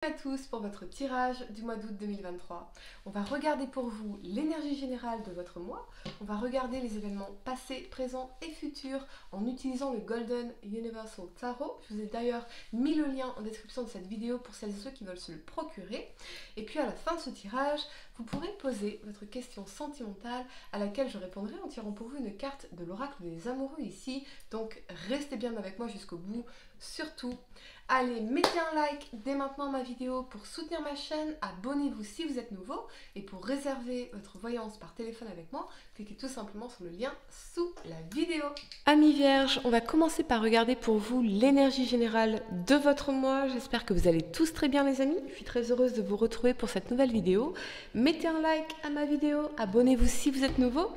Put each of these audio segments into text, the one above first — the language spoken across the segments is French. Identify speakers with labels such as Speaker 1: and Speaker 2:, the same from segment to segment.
Speaker 1: À tous pour votre tirage du mois d'août 2023. On va regarder pour vous l'énergie générale de votre mois. On va regarder les événements passés, présents et futurs en utilisant le Golden Universal Tarot. Je vous ai d'ailleurs mis le lien en description de cette vidéo pour celles et ceux qui veulent se le procurer. Et puis à la fin de ce tirage, vous pourrez poser votre question sentimentale à laquelle je répondrai en tirant pour vous une carte de l'oracle des amoureux ici. Donc restez bien avec moi jusqu'au bout. Surtout, allez, mettez un like dès maintenant à ma vidéo pour soutenir ma chaîne, abonnez-vous si vous êtes nouveau et pour réserver votre voyance par téléphone avec moi, cliquez tout simplement sur le lien sous la vidéo. Amis vierges, on va commencer par regarder pour vous l'énergie générale de votre mois. J'espère que vous allez tous très bien les amis. Je suis très heureuse de vous retrouver pour cette nouvelle vidéo. Mettez un like à ma vidéo, abonnez-vous si vous êtes nouveau.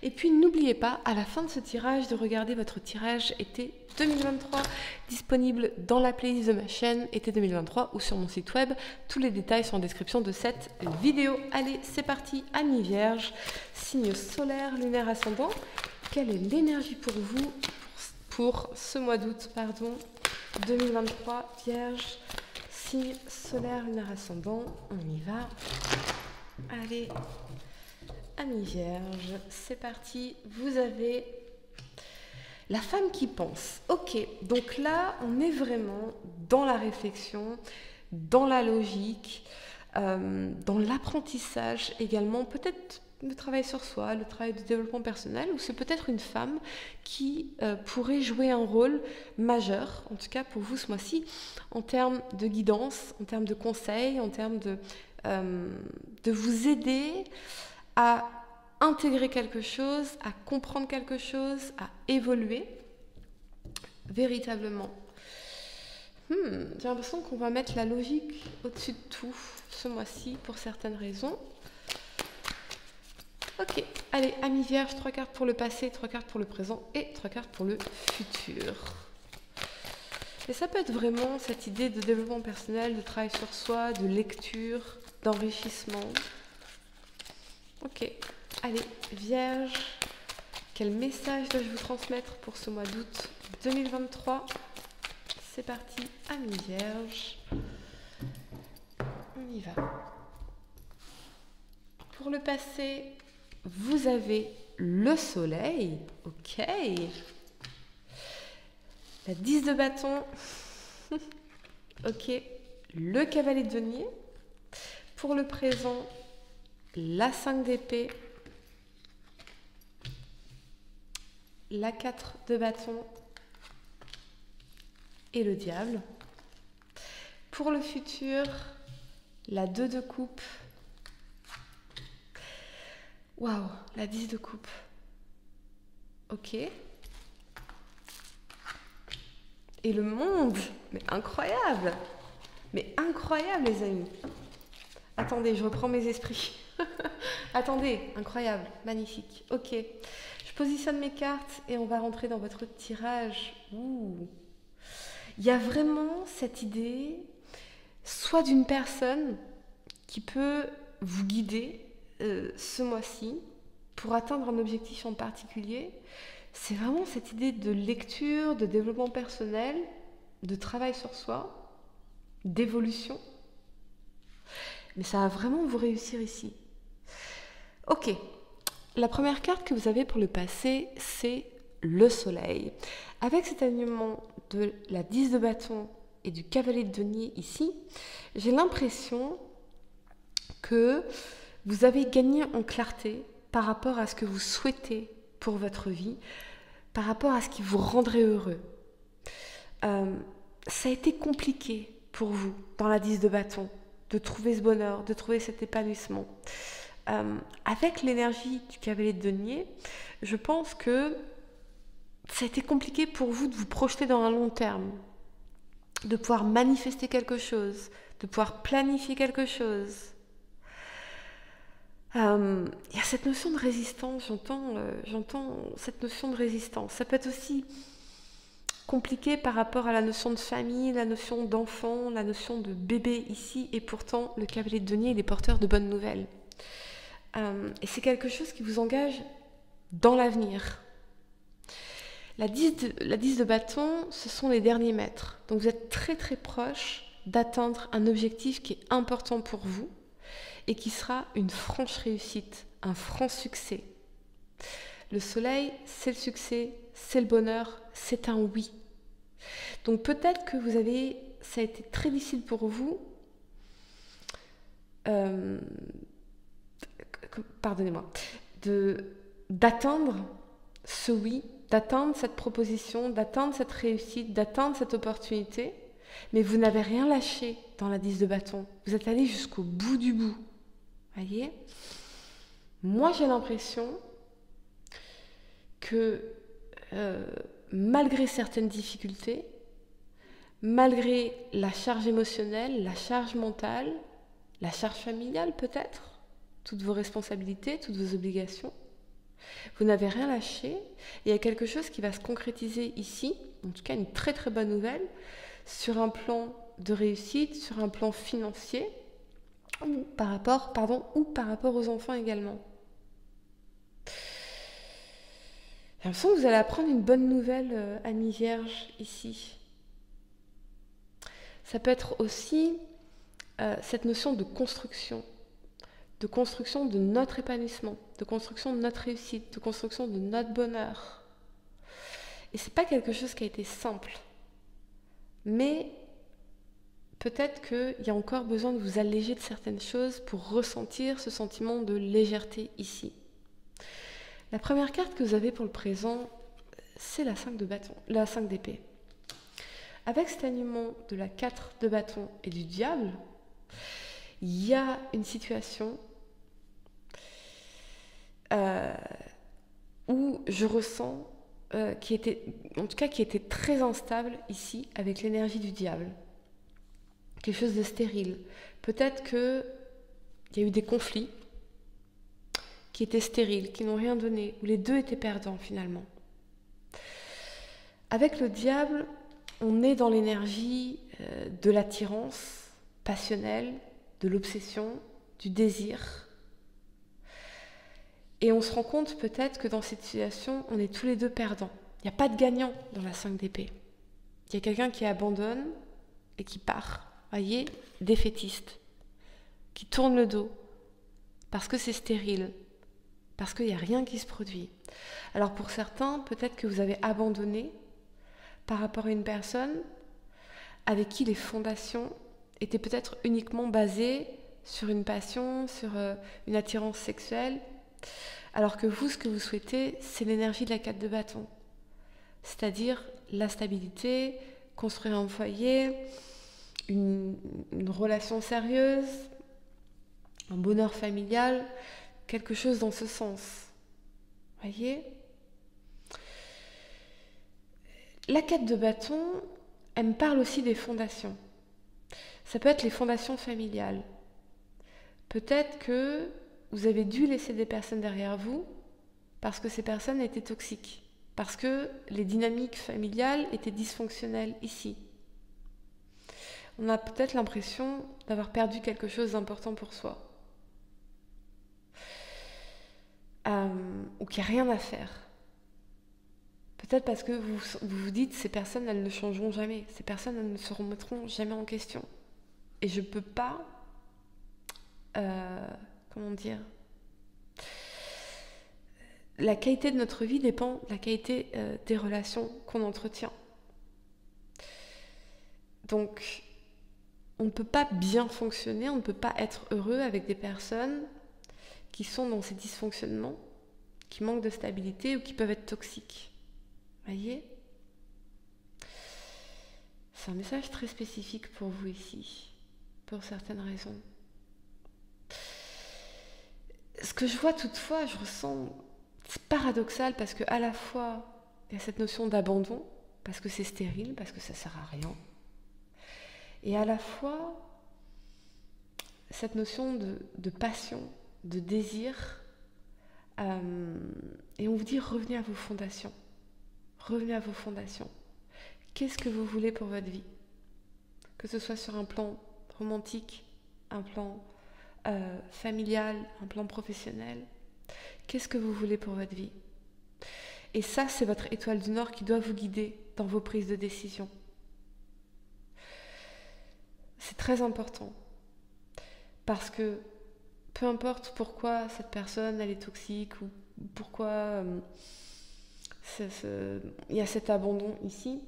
Speaker 1: Et puis n'oubliez pas, à la fin de ce tirage, de regarder votre tirage été 2023 disponible dans la playlist de ma chaîne été 2023 ou sur mon site web. Tous les détails sont en description de cette vidéo. Allez, c'est parti, amis vierges, signe solaire, lunaire, ascendant. Quelle est l'énergie pour vous pour ce mois d'août, 2023, vierge, signe solaire, lunaire, ascendant. On y va. Allez, amis vierges, c'est parti. Vous avez la femme qui pense. Ok, donc là, on est vraiment dans la réflexion, dans la logique, dans l'apprentissage également, peut-être le travail sur soi, le travail de développement personnel, ou c'est peut-être une femme qui pourrait jouer un rôle majeur, en tout cas pour vous ce mois-ci, en termes de guidance, en termes de conseils, en termes de vous aider à intégrer quelque chose, à comprendre quelque chose, à évoluer véritablement. J'ai l'impression qu'on va mettre la logique au-dessus de tout ce mois-ci pour certaines raisons. Ok, allez, amis vierges, 3 cartes pour le passé, 3 cartes pour le présent et 3 cartes pour le futur. Et ça peut être vraiment cette idée de développement personnel, de travail sur soi, de lecture, d'enrichissement. Ok. Allez, vierge, quel message dois-je vous transmettre pour ce mois d'août 2023? C'est parti, amis vierges. On y va. Pour le passé, vous avez le soleil. Ok. La 10 de bâton. Ok. Le cavalier de denier. Pour le présent, la 5 d'épée. La 4 de bâton et le diable. Pour le futur, la 2 de coupe. Waouh, la 10 de coupe. Ok. Et le monde, mais incroyable. Mais incroyable les amis. Attendez, je reprends mes esprits. Attendez, incroyable, magnifique. Ok. Je positionne mes cartes et on va rentrer dans votre tirage. Ouh. Il y a vraiment cette idée, soit d'une personne qui peut vous guider ce mois-ci pour atteindre un objectif en particulier. C'est vraiment cette idée de lecture, de développement personnel, de travail sur soi, d'évolution. Mais ça va vraiment vous réussir ici. Ok. La première carte que vous avez pour le passé, c'est le soleil. Avec cet alignement de la 10 de bâton et du cavalier de denier ici, j'ai l'impression que vous avez gagné en clarté par rapport à ce que vous souhaitez pour votre vie, par rapport à ce qui vous rendrait heureux. Ça a été compliqué pour vous, dans la 10 de bâton, de trouver ce bonheur, de trouver cet épanouissement. Avec l'énergie du cavalier de denier, je pense que ça a été compliqué pour vous de vous projeter dans un long terme, de pouvoir manifester quelque chose, de pouvoir planifier quelque chose. Il y a cette notion de résistance, j'entends cette notion de résistance. Ça peut être aussi compliqué par rapport à la notion de famille, la notion d'enfant, la notion de bébé ici, et pourtant le cavalier de denier il est porteur de bonnes nouvelles. Et c'est quelque chose qui vous engage dans l'avenir. La 10 de bâton, ce sont les derniers mètres. Donc vous êtes très très proche d'atteindre un objectif qui est important pour vous et qui sera une franche réussite, un franc succès. Le soleil, c'est le succès, c'est le bonheur, c'est un oui. Donc peut-être que ça a été très difficile pour vous, pardonnez-moi, d'atteindre ce oui, d'atteindre cette proposition, d'atteindre cette réussite, d'atteindre cette opportunité, mais vous n'avez rien lâché dans la 10 de bâton. Vous êtes allé jusqu'au bout du bout. Voyez ? Moi, j'ai l'impression que malgré certaines difficultés, malgré la charge émotionnelle, la charge mentale, la charge familiale peut-être, toutes vos responsabilités, toutes vos obligations, vous n'avez rien lâché. Et il y a quelque chose qui va se concrétiser ici, en tout cas une très très bonne nouvelle, sur un plan de réussite, sur un plan financier, ou par rapport aux enfants également. J'ai l'impression que vous allez apprendre une bonne nouvelle, Amis Vierges, ici. Ça peut être aussi cette notion de construction de notre épanouissement, de construction de notre réussite, de construction de notre bonheur. Et c'est pas quelque chose qui a été simple, mais peut-être qu'il y a encore besoin de vous alléger de certaines choses pour ressentir ce sentiment de légèreté ici. La première carte que vous avez pour le présent, c'est la 5 de bâton, la 5 d'épée. Avec cet alignement de la 4 de bâton et du diable, il y a une situation où je ressens qui était très instable ici avec l'énergie du diable. Quelque chose de stérile. Peut-être qu'il y a eu des conflits qui étaient stériles, qui n'ont rien donné, où les deux étaient perdants finalement. Avec le diable, on est dans l'énergie de l'attirance passionnelle, de l'obsession, du désir. Et on se rend compte peut-être que dans cette situation, on est tous les deux perdants. Il n'y a pas de gagnant dans la 5 d'épée. Il y a quelqu'un qui abandonne et qui part. Voyez, défaitiste, qui tourne le dos, parce que c'est stérile, parce qu'il n'y a rien qui se produit. Alors pour certains, peut-être que vous avez abandonné par rapport à une personne avec qui les fondations étaient peut-être uniquement basées sur une passion, sur une attirance sexuelle, alors que vous, ce que vous souhaitez, c'est l'énergie de la 4 de bâton, c'est-à-dire la stabilité, construire un foyer, une relation sérieuse, un bonheur familial, quelque chose dans ce sens. Voyez ? La 4 de bâton, elle me parle aussi des fondations. Ça peut être les fondations familiales. Peut-être que vous avez dû laisser des personnes derrière vous parce que ces personnes étaient toxiques, parce que les dynamiques familiales étaient dysfonctionnelles ici. On a peut-être l'impression d'avoir perdu quelque chose d'important pour soi. Ou qu'il n'y a rien à faire. Peut-être parce que vous vous dites, ces personnes, elles ne changeront jamais. Ces personnes, elles ne se remettront jamais en question. Et je ne peux pas... comment dire ? La qualité de notre vie dépend de la qualité des relations qu'on entretient. Donc, on ne peut pas bien fonctionner, on ne peut pas être heureux avec des personnes qui sont dans ces dysfonctionnements, qui manquent de stabilité ou qui peuvent être toxiques. Voyez ? C'est un message très spécifique pour vous ici, pour certaines raisons. Ce que je vois toutefois, je ressens, c'est paradoxal parce qu'à la fois, il y a cette notion d'abandon, parce que c'est stérile, parce que ça ne sert à rien. Et à la fois, cette notion de passion, de désir, et on vous dit revenez à vos fondations. Revenez à vos fondations. Qu'est-ce que vous voulez pour votre vie ? Que ce soit sur un plan romantique, un plan familial, un plan professionnel. Qu'est-ce que vous voulez pour votre vie ? Et ça, c'est votre étoile du Nord qui doit vous guider dans vos prises de décision. très important. Parce que peu importe pourquoi cette personne elle est toxique ou pourquoi il y a cet abandon ici,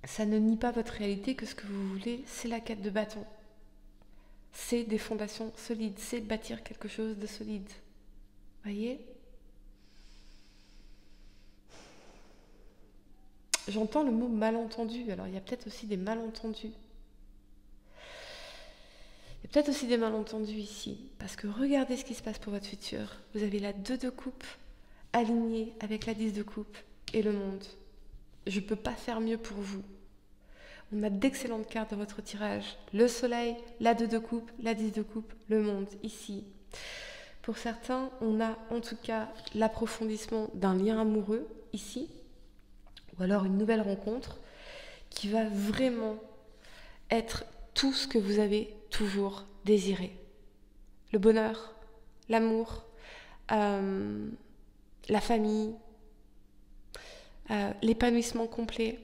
Speaker 1: ça ne nie pas votre réalité que ce que vous voulez, c'est la quête de bâton. C'est des fondations solides, c'est bâtir quelque chose de solide. Voyez ? J'entends le mot malentendu, alors il y a peut-être aussi des malentendus. Il y a peut-être aussi des malentendus ici, parce que regardez ce qui se passe pour votre futur. Vous avez la 2 de coupe alignée avec la 10 de coupe et le monde. Je ne peux pas faire mieux pour vous. On a d'excellentes cartes dans votre tirage. Le soleil, la 2 de coupe, la 10 de coupe, le monde, ici. Pour certains, on a en tout cas l'approfondissement d'un lien amoureux, ici, ou alors une nouvelle rencontre qui va vraiment être tout ce que vous avez toujours désiré. Le bonheur, l'amour, la famille, l'épanouissement complet,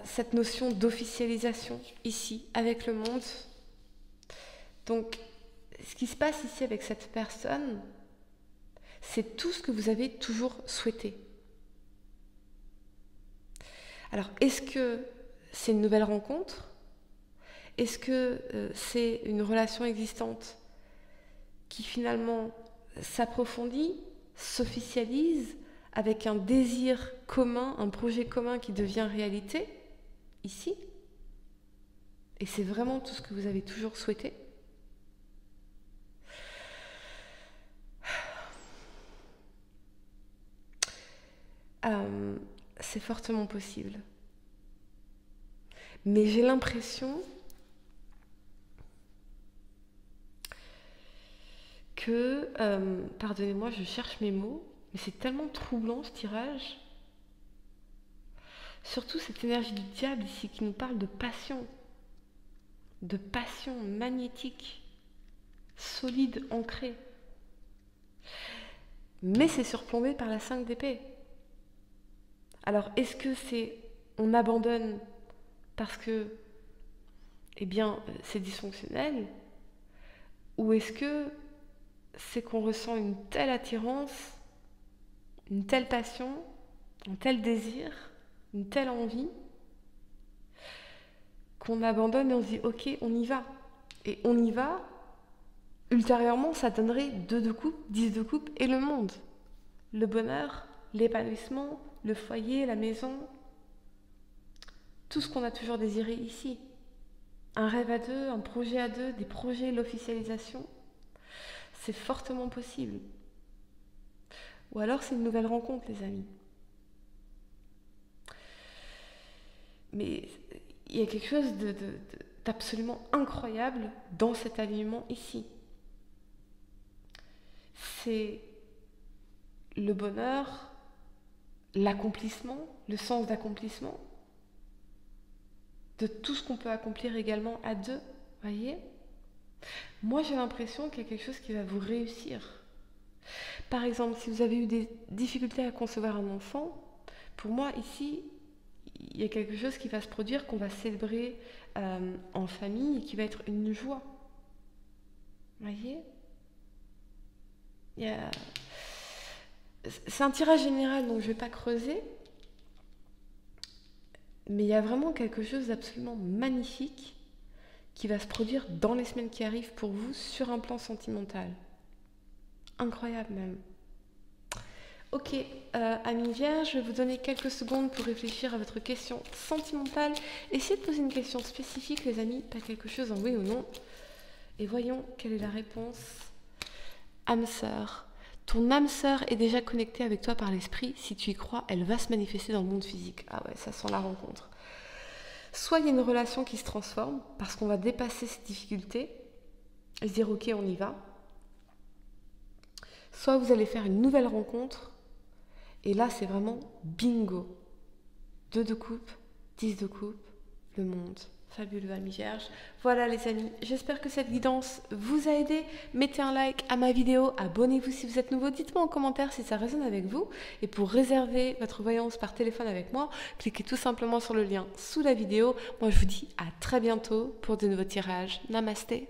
Speaker 1: cette notion d'officialisation ici, avec le monde. Donc, ce qui se passe ici avec cette personne, c'est tout ce que vous avez toujours souhaité. Alors, est-ce que c'est une nouvelle rencontre ? Est-ce que c'est une relation existante qui finalement s'approfondit, s'officialise avec un désir commun, un projet commun qui devient réalité, ici ? Et c'est vraiment tout ce que vous avez toujours souhaité ? C'est fortement possible. Mais j'ai l'impression que, pardonnez-moi, je cherche mes mots, mais c'est tellement troublant ce tirage. Surtout cette énergie du diable ici qui nous parle de passion magnétique, solide, ancrée. Mais c'est surplombé par la 5 d'épée. Alors, est-ce que c'est on abandonne parce que, eh bien, c'est dysfonctionnel ? Ou est-ce que c'est qu'on ressent une telle attirance, une telle passion, un tel désir, une telle envie, qu'on abandonne et on se dit « Ok, on y va ». Et on y va, ultérieurement, ça donnerait 2 de coupe, 10 de coupe et le monde. Le bonheur, l'épanouissement, le foyer, la maison, tout ce qu'on a toujours désiré ici. Un rêve à 2, un projet à 2, des projets, l'officialisation, c'est fortement possible. Ou alors c'est une nouvelle rencontre, les amis. Mais il y a quelque chose d'absolument incroyable dans cet alignement ici. C'est le bonheur, l'accomplissement, le sens d'accomplissement, de tout ce qu'on peut accomplir également à 2, voyez ? Moi, j'ai l'impression qu'il y a quelque chose qui va vous réussir. Par exemple, si vous avez eu des difficultés à concevoir un enfant, pour moi, ici, il y a quelque chose qui va se produire, qu'on va célébrer en famille et qui va être une joie. Voyez ? C'est un tirage général, donc je ne vais pas creuser. Mais il y a vraiment quelque chose d'absolument magnifique qui va se produire dans les semaines qui arrivent pour vous sur un plan sentimental. Incroyable même. Ok, amis vierges, je vais vous donner quelques secondes pour réfléchir à votre question sentimentale. Essayez de poser une question spécifique, les amis, pas quelque chose en oui ou non. Et voyons quelle est la réponse. Âme sœur. Ton âme sœur est déjà connectée avec toi par l'esprit. Si tu y crois, elle va se manifester dans le monde physique. Ah ouais, ça sent la rencontre. Soit il y a une relation qui se transforme parce qu'on va dépasser ces difficultés et se dire ok, on y va. Soit vous allez faire une nouvelle rencontre et là c'est vraiment bingo. 2 de coupe, 10 de coupe, le monde, Fabuleux, Ami Vierge. Voilà les amis, j'espère que cette guidance vous a aidé. Mettez un like à ma vidéo, abonnez-vous si vous êtes nouveau, dites-moi en commentaire si ça résonne avec vous. Et pour réserver votre voyance par téléphone avec moi, cliquez tout simplement sur le lien sous la vidéo. Moi je vous dis à très bientôt pour de nouveaux tirages. Namasté.